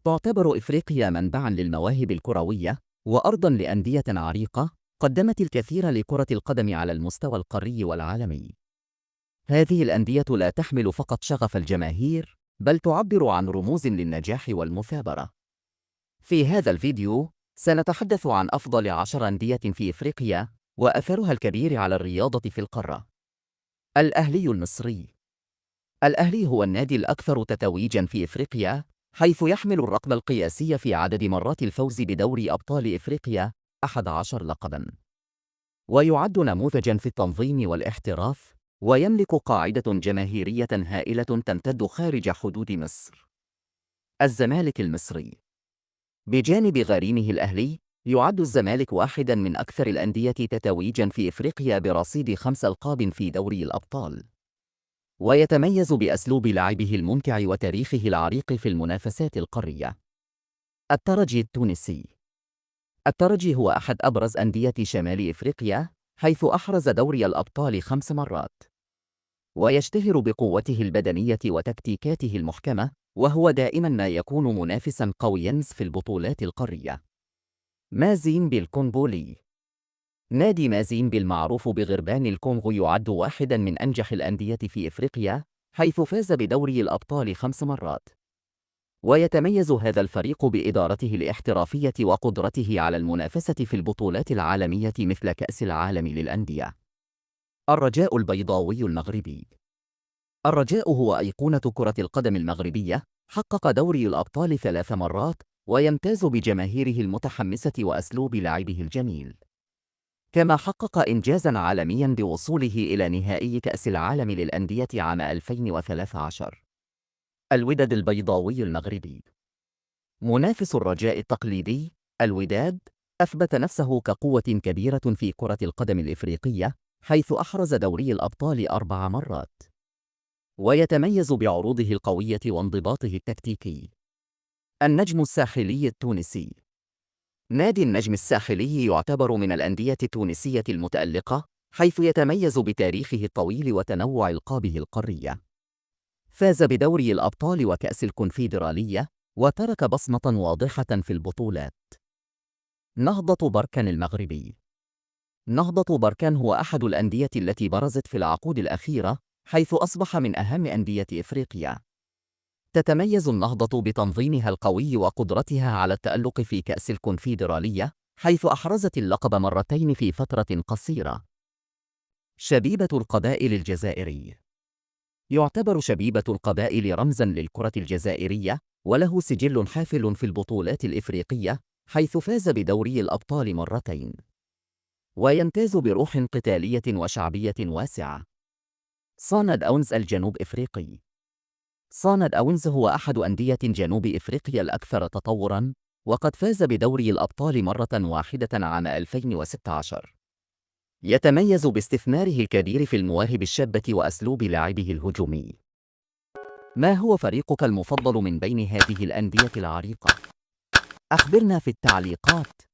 تعتبر إفريقيا منبعاً للمواهب الكروية وأرضاً لأندية عريقة قدمت الكثير لكرة القدم على المستوى القاري والعالمي. هذه الأندية لا تحمل فقط شغف الجماهير، بل تعبر عن رموز للنجاح والمثابرة. في هذا الفيديو سنتحدث عن أفضل 10 أندية في إفريقيا وأثرها الكبير على الرياضة في القارة. الأهلي المصري. الأهلي هو النادي الأكثر تتويجاً في إفريقيا، حيث يحمل الرقم القياسي في عدد مرات الفوز بدوري أبطال إفريقيا 11 لقباً، ويعد نموذجاً في التنظيم والاحتراف، ويملك قاعدة جماهيرية هائلة تمتد خارج حدود مصر. الزمالك المصري. بجانب غريمه الأهلي، يعد الزمالك واحداً من أكثر الأندية تتويجاً في إفريقيا برصيد 5 ألقاب في دوري الأبطال، ويتميز بأسلوب لعبه الممتع وتاريخه العريق في المنافسات القارية. الترجي التونسي. الترجي هو أحد أبرز أندية شمال إفريقيا، حيث أحرز دوري الأبطال 5 مرات، ويشتهر بقوته البدنية وتكتيكاته المحكمة، وهو دائماً ما يكون منافساً قوياً في البطولات القارية. مازيمبي الكونغولي. نادي مازيمبي المعروف بغربان الكونغو يعد واحداً من أنجح الأندية في إفريقيا، حيث فاز بدوري الأبطال 5 مرات، ويتميز هذا الفريق بإدارته الاحترافية وقدرته على المنافسة في البطولات العالمية مثل كأس العالم للأندية. الرجاء البيضاوي المغربي. الرجاء هو أيقونة كرة القدم المغربية، حقق دوري الأبطال 3 مرات، ويمتاز بجماهيره المتحمسة وأسلوب لعبه الجميل، كما حقق إنجازاً عالمياً بوصوله إلى نهائي كأس العالم للأندية عام 2013. الوداد البيضاوي المغربي. منافس الرجاء التقليدي، الوداد، أثبت نفسه كقوة كبيرة في كرة القدم الإفريقية، حيث أحرز دوري الأبطال 4 مرات، ويتميز بعروضه القوية وانضباطه التكتيكي. النجم الساحلي التونسي. نادي النجم الساحلي يعتبر من الأندية التونسية المتألقة، حيث يتميز بتاريخه الطويل وتنوع ألقابه القارية. فاز بدوري الأبطال وكأس الكونفدرالية، وترك بصمة واضحة في البطولات. نهضة بركان المغربي. نهضة بركان هو أحد الأندية التي برزت في العقود الأخيرة، حيث أصبح من أهم أندية إفريقيا. تتميز النهضة بتنظيمها القوي وقدرتها على التألق في كأس الكونفدرالية، حيث أحرزت اللقب مرتين في فترة قصيرة. شبيبة القبائل الجزائري. يعتبر شبيبة القبائل رمزاً للكرة الجزائرية، وله سجل حافل في البطولات الإفريقية، حيث فاز بدوري الأبطال مرتين، ويمتاز بروح قتالية وشعبية واسعة. صن داونز الجنوب إفريقي. صن داونز هو أحد أندية جنوب إفريقيا الأكثر تطوراً، وقد فاز بدوري الأبطال مرة واحدة عام 2016. يتميز باستثماره الكبير في المواهب الشابة وأسلوب لعبه الهجومي. ما هو فريقك المفضل من بين هذه الأندية العريقة؟ أخبرنا في التعليقات.